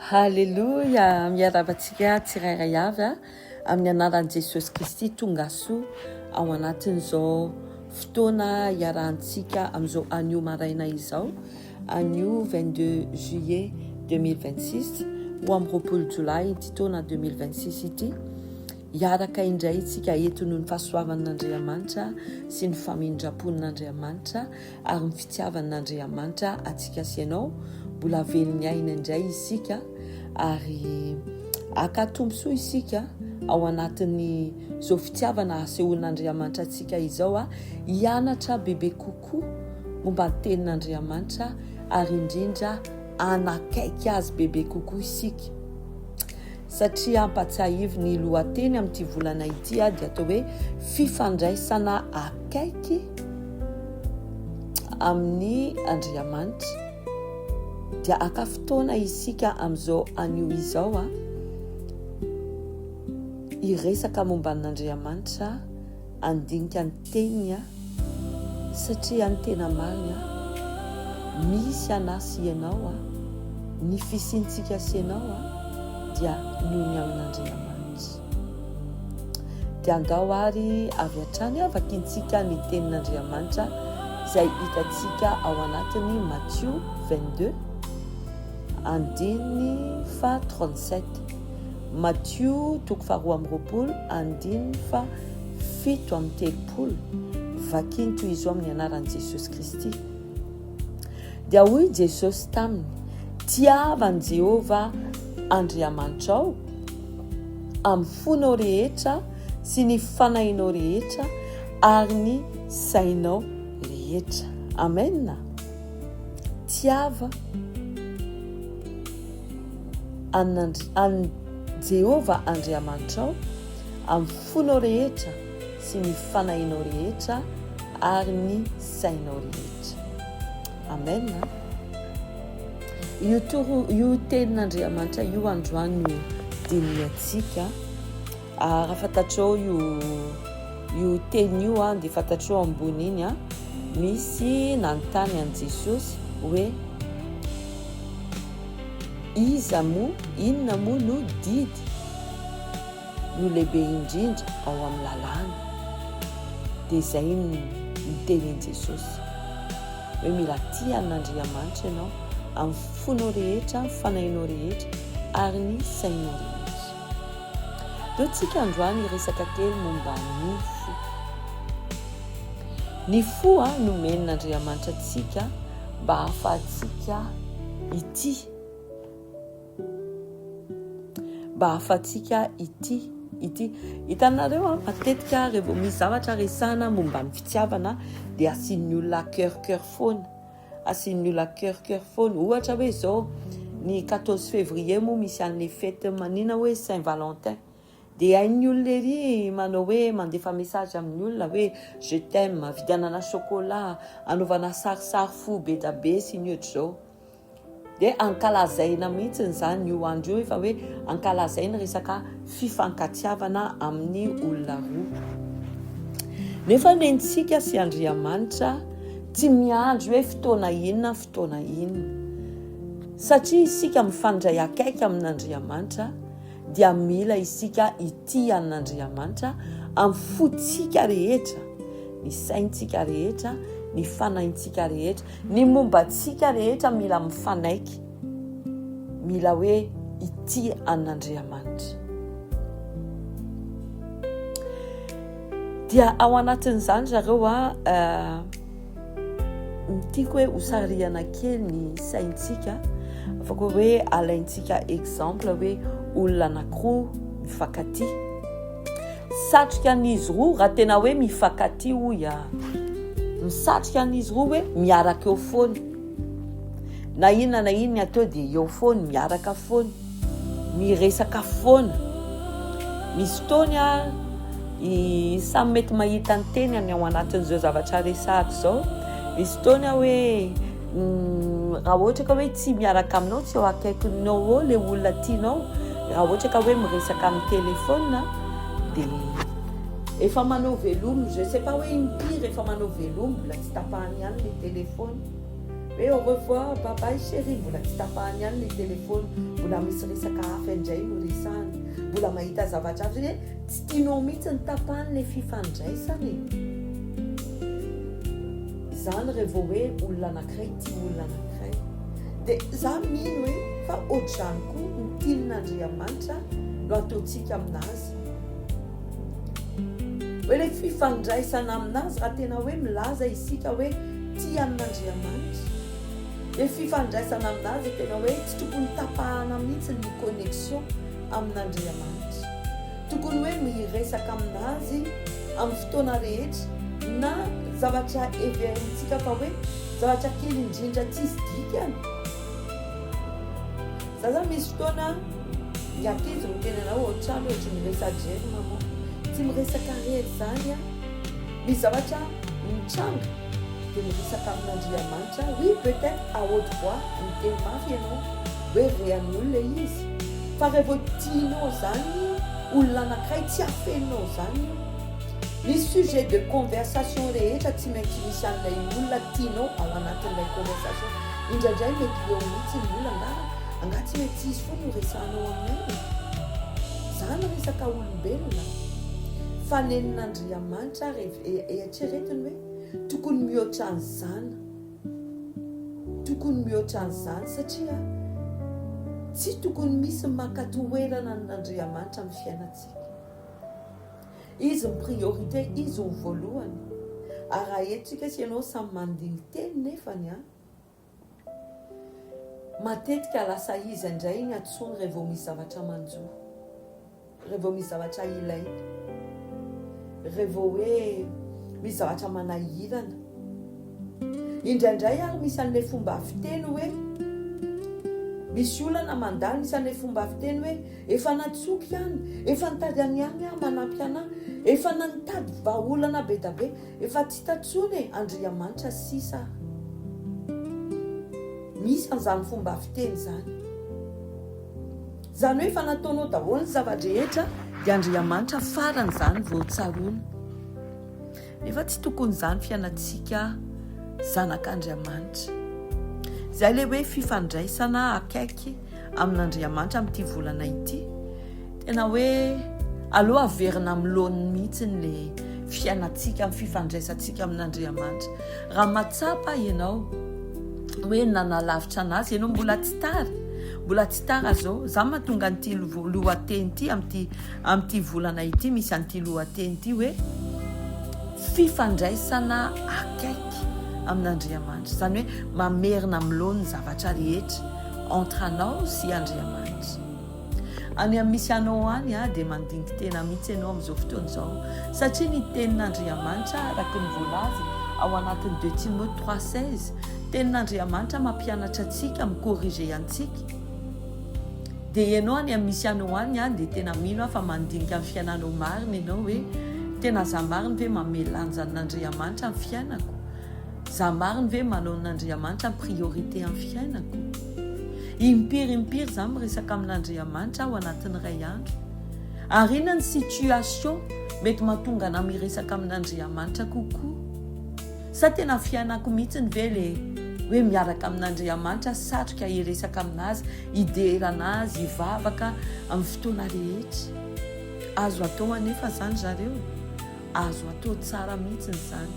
Halleluja, miarabantsika tsirairay avy amin'ny anaran'i Jesosy Kristy tonga soa ao anatin'izao fotoana iarahantsika amin'izao anio maraina izao, anio 22 juillet 2026 ho amin'ny roapolo jolay ity taona 2026 ity. Iaraka indray tsika eto noho ny fahasoavan'Andriamanitra sy ny famindram-pon'Andriamanitra ary ny fitiavan'Andriamanitra atsika sy ianao. Mbola velony aina indray isika ary akatombosoa isika ao anatin'ny zao fitiavana asehoan'Andriamanitra atsika izao hianatra bebe kokoa momba ny tenin'Andriamanitra ary indrindra anakaiky azy bebe kokoa isika. Satria ampatsiahivo ny lohateny amin'ity volana ity dia atao hoe fifandraisana akaiky amin'ny Andriamanitra. Dia akafotoana isika amin'izao anio izao iresaka momba n'Andriamanitra, andinika ny teniny satria ny tena marina misy anay sy ianao ny fisiantsika sy ianao dia noho ny amin'Andriamanitra. Dia andao ary avy hatrany avakintsika ny tenin'Andriamanitra izay hitantsika ao anatin'ny Matthieu 22 andininy fa 37. Matthieu toko faharoa amby roapolo andininy fa 7 amby telopolo. Vakiny toy izo amin'ny anaran'i Jesosy Kristy. Dia hoy Jesosy taminy, tiavan'i Jehova Andriamanitrao amin'ny fonao rehetra sy ny fanahinao rehetra ary ny sainao rehetra. Amen. Tiava Jehova Andriamanitrao amin'ny fonao rehetra sy ny fanahinao rehetra ary ny sainao rehetra. Amen. Io tenin'Andriamanitra io androany no dininy atsika. Raha fantatrao io teny io dia fantatrao ambony iny misy nanontany an Jesosy hoe inona moa no didy no lehibe indrindra ao amin'ny lalàna. Dia izay ny tenin Jesosy hoe mila tia an'Andriamanitra ianao amin'ny fonao rehetra, fanahinao rehetra ary ny sainao rehetra. Dia tsika androany resaka kely momba ny fo. Ny fo nomen'Andriamanitra atsika mba hahafahantsika ity. Hitanareo matetika rehefa misy zavatra resahana momba ny fitiavana dia asian'ny olona cœur foana. Ohatra hoe zao ny 14 février moa misy an'le fête manina hoe Saint-Valentin. Dia hain'ny olona ery manao hoe mandefa message amin'ny olona hoe je t'aime, vidianana chocolat, anaovana sarisary fo be da be sy ny ohatr'izao. Dia ankalazaina mihitsy zany io andro io efa hoe ankalazaina resaka fifankatiavana amin'ny olona roa. Nefa nentsika sy Andriamanitra tsy miandry hoe fotoana inona. Satria isika mifandray akaiky amin'Andriamanitra dia mila isika ity an'Andriamanitra amin'ny fotsika rehetra, ny saintsika rehetra, ny fanahintsika rehetra, ny mombantsika rehetra mila mifanaiky, mila hoe ity an'Andriamanitra. Dia ao anatin'izany zareo tiako hoe hosariana kely ny saintsika, afaka hoe alaintsika exemple hoe olona anankiroa mifankatia. Satrika an'izy roa raha tena hoe mifankatia hoy misatrika an'izy roa hoe miaraka eo foana. Na inona atao dia eo foana, miaraka foana, miresaka foana. Misy fotoana samy mety mahita ny tenany ao anatin'izao zavatra resahako izao. Misy fotoana hoe raha ohatra ka hoe tsy miaraka aminao, tsy eo akaikinao le olona tianao, raha ohatra ka hoe miresaka amin'ny telefona dia efa manao velomo, je sais pas hoe impire efa manao velomo, mbola tsy tapahany ihany le telefona. hoe au revoir babay chéri, mbola tsy tapahany ihany le telefôny, mbola misy resaka hafa indray no resahany, mbola mahita zavatra hafa hoe tsy tianao mihitsy ny tapahany le fifandraisany. Zany rehefa hoe olona anankiray tia olona anankiray, dia za mino hoe fa ohatr'izany koa ny tian'Andriamanitra no ataontsika aminazy. Hoe le fifandraisana aminazy raha tena hoe milaza isika hoe tia amin'Andriamanitra, le fifandraisana aminazy tena hoe tsy tokony tapahana mihitsy ny connexion amin'Andriamanitra, tokony hoe miresaka aminazy amin'ny fotoana rehetra, na zavatra everintsika fa hoe zavatra kely indrindra tsisy dikany. Za zany misy fotoana ny ankizy no tena anao ohatrany ohatra miresadreny maman, tsy miresaka rehetra zany a, misy zavatra mitranga dia miresaka amin'Andriamanitra. Oui, peut-être à haute voix miteny mafy ianao hoe rean'olona izy, fa rehefa tianao zany olona anankiray tsy afenao zany, ny sujet de conversation rehetra tsy maintsy misy an'ilay olona tianao ao anatin'ilay conversation. Indraindray mety eo mihitsy ny olona anga tsy maintsy izy foa no resahanao aminay. Zany resaka olombelona, fanenin'Andriamanitra eritreretiny hoe tokony mihoatra an'izany, tokony mihoatra an'izany satria tsy tokony misy mankatoerana n'Andriamanitra amin'ny fiainantsika. Izy ny priorité, izy ny voalohany. Ary raha etontsika sy ianao samy mandigny teny nefany matetika lasa izy indray ny atsony rehefa misy zavatra manjoa, rehefa misy zavatra ilaina, rehefa hoe misy zavatra manahirana. Indraindray ary misy an'ilay fomba fiteny hoe misy olana mandalo, misy an'ilay fomba fiteny hoe efa natsoky ihany, efa nitady any ihany manampy anahy, efa nitady vahaolana be da be, efa tsy tatsony Andriamanitra sisa. Misy an'izany fomba fiteny zany. Zany hoe efa nataonao daholo ny zava-drehetra dia Andriamanitra farany zany vao tsaroana. Nefa tsy tokony zany fiainantsika zanak'Andriamanitra. Zay le hoe fifandraisana akaiky amin'Andriamanitra amin'ity volana ity, tena hoe aloha averina amin'ny mihitsy le fiainantsika, amin'ny fifandraisantsika amin'Andriamanitra. Raha matsapa ianao hoe nanalavitra anazy, ianao mbola tsy tara zao. Za mahatonga an'ity lohateny ity amin'ity volana ity, misy an'ity lohateny ity hoe fifandraisana akaiky amin'Andriamanitra. Zany hoe mamerina amin'ny zavatra rehetra entre anao sy Andriamanitra. Any amin'ny misy anao any dia mandiniky tena mihitsy ianao amin'izao fotoana izao, satria ny tenin'Andriamanitra araka ny voalaza ao anatin'ny 2 Timothée 3:16, tenin'Andriamanitra mampianatra antsika, mikorrige antsika. Dia ianao any amin'ny misy anao any dia tena mino fa mandinika amin'ny fiainanao marina ianao hoe tena za marina ve mamelanja n'Andriamanitra amin'ny fiainako, za marina ve manao n'Andriamanitra amin'ny priorité amin'ny fiainako. Impiry zany miresaka amin'Andriamanitra ao anatin'ny ray andro. Ary inona ny situation mety mahatonga ana miresaka amin'Andriamanitra kokoa? Sa tena fiainako mihitsy ny ve le hoe miaraka amin'Andriamanitra, satroka hiresaka aminazy, hidera anazy, hivavaka amin'ny fotoana rehetra. Azo atao anefa zany zareo, azo atao tsara mihitsy zany.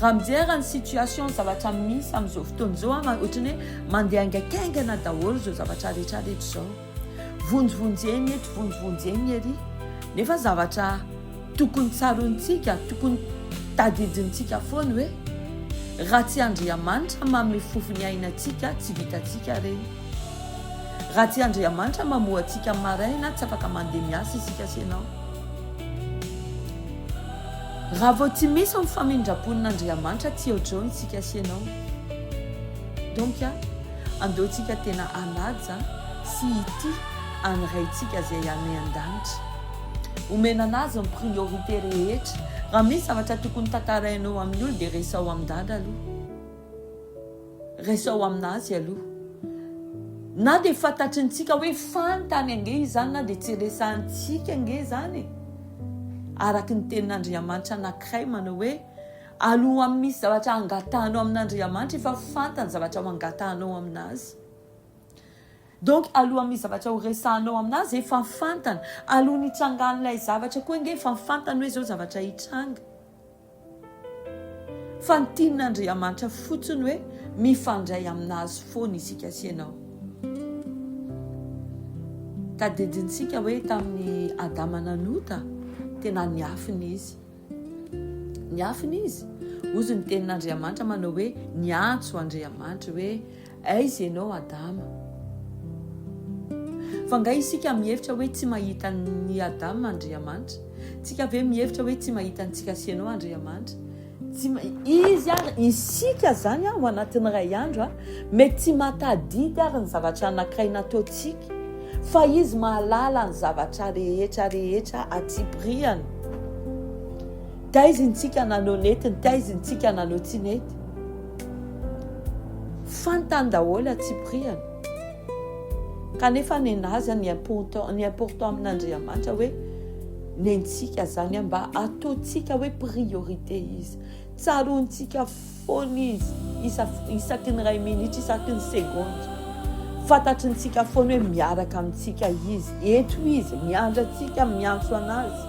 Raha mijery ny situation zavatra misy amin'izao fotoana izao, ohatrany hoe mandeha angaikaingana daholo zao zavatra rehetra zao, vonjevonjeny ery, nefa zavatra tokony tsarontsika, tokony tadidintsika foana hoe raha tsy Andriamanitra manome fofony ainantsika, tsy vitantsika reny. Raha tsy Andriamanitra mamohantsika maraina, tsy afaka mandeha miasa isika sy ianao. Raha vao tsy misy amin'ny famindrapon'Andriamanitra, tsy ohatrao isika sy ianao. Donc andeontsika tena anaja sy ity aniraintsika zay any an-danitra. Omena anazy ny priorité rehetra. Raha misy zavatra tokony tantarainao amin'ny olo dia resao amin-dada aloha. Resao aminazy aloha. Na dia fantatrintsika hoe fantany ange izany, na dia tsy resahantsika ange zany. Araka ny tenin'Andriamanitra anankiray manao hoe aloha amin'ny misy zavatra angatahanao amin'Andriamanitra efa fantany zavatra ho angatahanao aminazy. Donc aloha amin'ny zavatra ho resahanao aminazy efa fantany. Aloha nitrangan'ilay zavatra koa inge efa fantany hoe zao zavatra hitranga. Fa ny tian'Andriamanitra fotsiny hoe mifandray aminazy foana isika sy ianao. Tadidintsika hoe tamin'ny Adama nanota tena niafiny izy. Niafiny izy. Ozy ny tenin'Andriamanitra manao hoe niantso Andriamanitra hoe aiza ianao Adama. Fa ngai isika mihevitra hoe tsy mahita ny Adama Andriamanitra. Tsika ve mihevitra hoe tsy mahita antsika sy ianao Andriamanitra. Izy ary isika zany ho anatin'ny ray andro mety tsy matadidy ary ny zavatra anankiray nataontsika. Fa izy mahalala ny zavatra rehetra atsipiriany. Taizintsika nanao netiny, taizintsika nanao tsy nety. Fantany daholo atsipiriany. Kanefa nenazy ny important amin'Andriamanitra hoe nentsika zany mba ataontsika hoe priorité izy. Tsarontsika foana izy isaky ny ray minitra, isaky ny segondy. Fantatrintsika foana hoe miaraka amintsika izy. Eto izy, miandratsika, miantso anazy.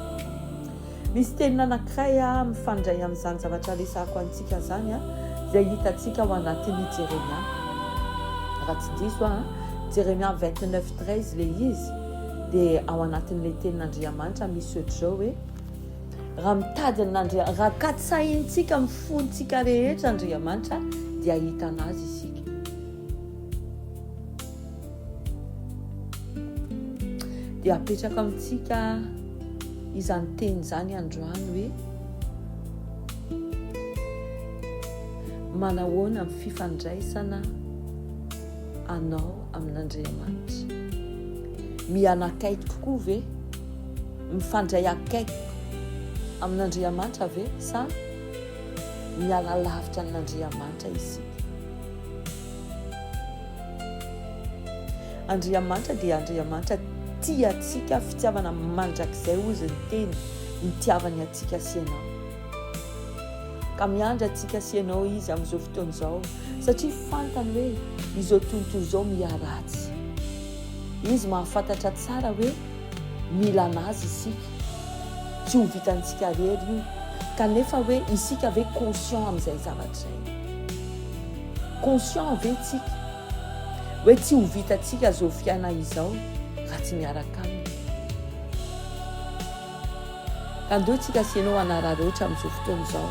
Misy teny anankiray mifandray amin'izany zavatra resako antsika zany izay hitantsika ao anatin'ny Jeremia. Raha tsy diso Jeremia 29:13 le izy dia ao anatin'ilay tenin'Andriamanitra misy ohatr'izao hoe raha mitady raha katsahintsika mifontsika rehetra Andriamanitra dia hita anazy isika. Dia apetraka amintsika izany teny zany androany hoe manahoana amin'ny fifandraisana anao amin'Andriamanitra. Mianakaiky kokoa ve? Mifandray akaiky amin'Andriamanitra ve? Sa miala lavitra amin'Andriamanitra isika? Andriamanitra dia Andriamanitra tia atsika fitiavana mandrakizay ozy ny teny nitiavany atsika sy ianao. Ka miandra atsika sy ianao izy amin'izao fotoana izao satria fantany hoe izao tontolo izao miaratsy. Izy mahafantatra tsara hoe mila anazy isika. Tsy ho vitantsika rery io. Kanefa hoe isika ve conscient amin'izay zavatra izay. Conscient ve tsika hoe tsy ho vitantsika zao fiaina izao raha tsy miaraka aminy. Ka ndeo tsika sy ianao anararoatra amin'izao fotoana izao.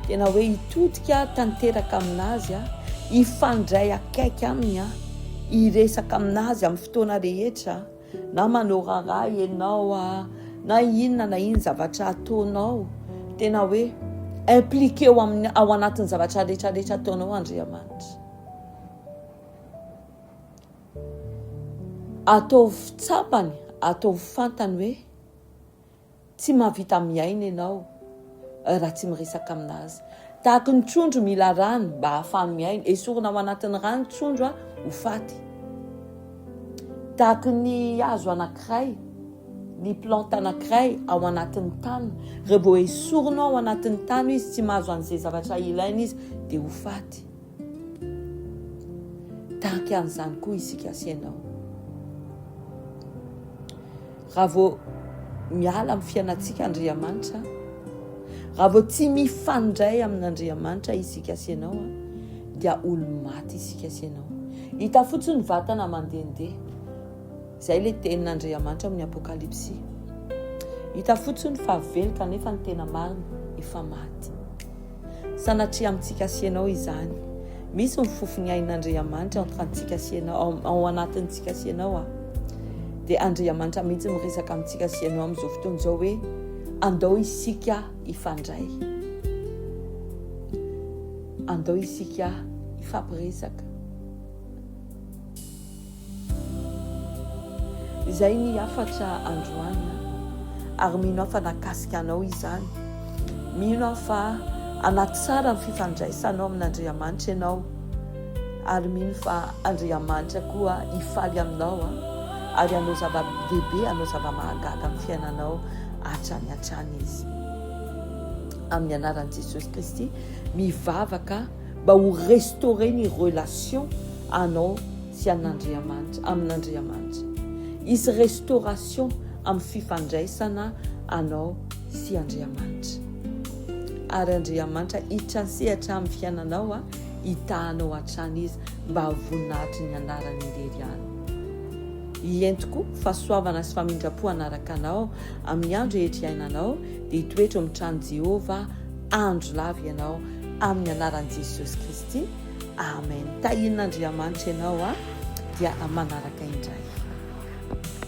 Tena hoe hitodika tanteraka aminazy ifandray akaiky aminy iresaka aminazy amin'ny fotoana rehetra na manao raha ianao na inona zavatra ataonao tena hoe impliqué ao anatin'ny zavatra rehetrarehetra ataonao Andriamanitra. Atao fitsapany, atao fantany hoe tsy mahavita miaina ianao raha tsy miresaka aminazy. Tahaka ny trondro mila rano mba ahafahany miaina. Esorina ao anatin'ny rano trondro ho faty. Tahaka ny hazo anankiray, ny plante anankiray ao anatin'ny tany. Rehefa vao esorina ao anatin'ny tany izy tsy mahazo an'izay zavatra ilaina izy dia ho faty. Tahaka an'izany koa isika sy ianao. Raha vao miala amin'ny fiainantsika Andriamanitra, raha vao tsy mifandray amin'Andriamanitra isika sy ianao dia olo-maty isika sy ianao. Hita fotsiny vatana mandehandeha. Izay le tenin'Andriamanitra amin'ny Apokalipsy. Hita fotsiny fa velo kanefa ny tena marina efa maty. Sanatria amintsika sy ianao izany. Misy ny fofony ain'Andriamanitra entrantsika sy ianao ao anatintsika sy ianao dia Andriamanitra mihitsy miresaka amintsika sy ianao amin'izao fotoana izao hoe andao isika ifandray. Andao isika ifampiresaka. Izay ny afatra androany ary mino aho fa nakasika anao izany. Mino aho fa anaty tsara ny fifandraisanao amin'Andriamanitra ianao ary mino fa Andriamanitra koa ifaly aminao ary anao zava-dehibe, anao zava-mahagaga amin'ny fiainanao hatrany izy. amin'ny anaran'i Jesosy Kristy mivavaka mba ho restauré ny relation anao sy amin'Andriamanitra. Hisy restauration amin'ny fifandraisana anao sy Andriamanitra. Ary Andriamanitra hitrasehatra amin'ny fiainanao hitahanao hatrany izy mba havoninahitry ny anarany inderiany. Ientiko fahasoavana sy famindram-po anaraka anao amin'ny andro rehetra iainanao dia hitoetra mitran'ny Jehovah andro lava ianao amin'ny anaran'i Jesosy Kristy. Amen. Tahin'Andriamanitra ianao dia manaraka indray.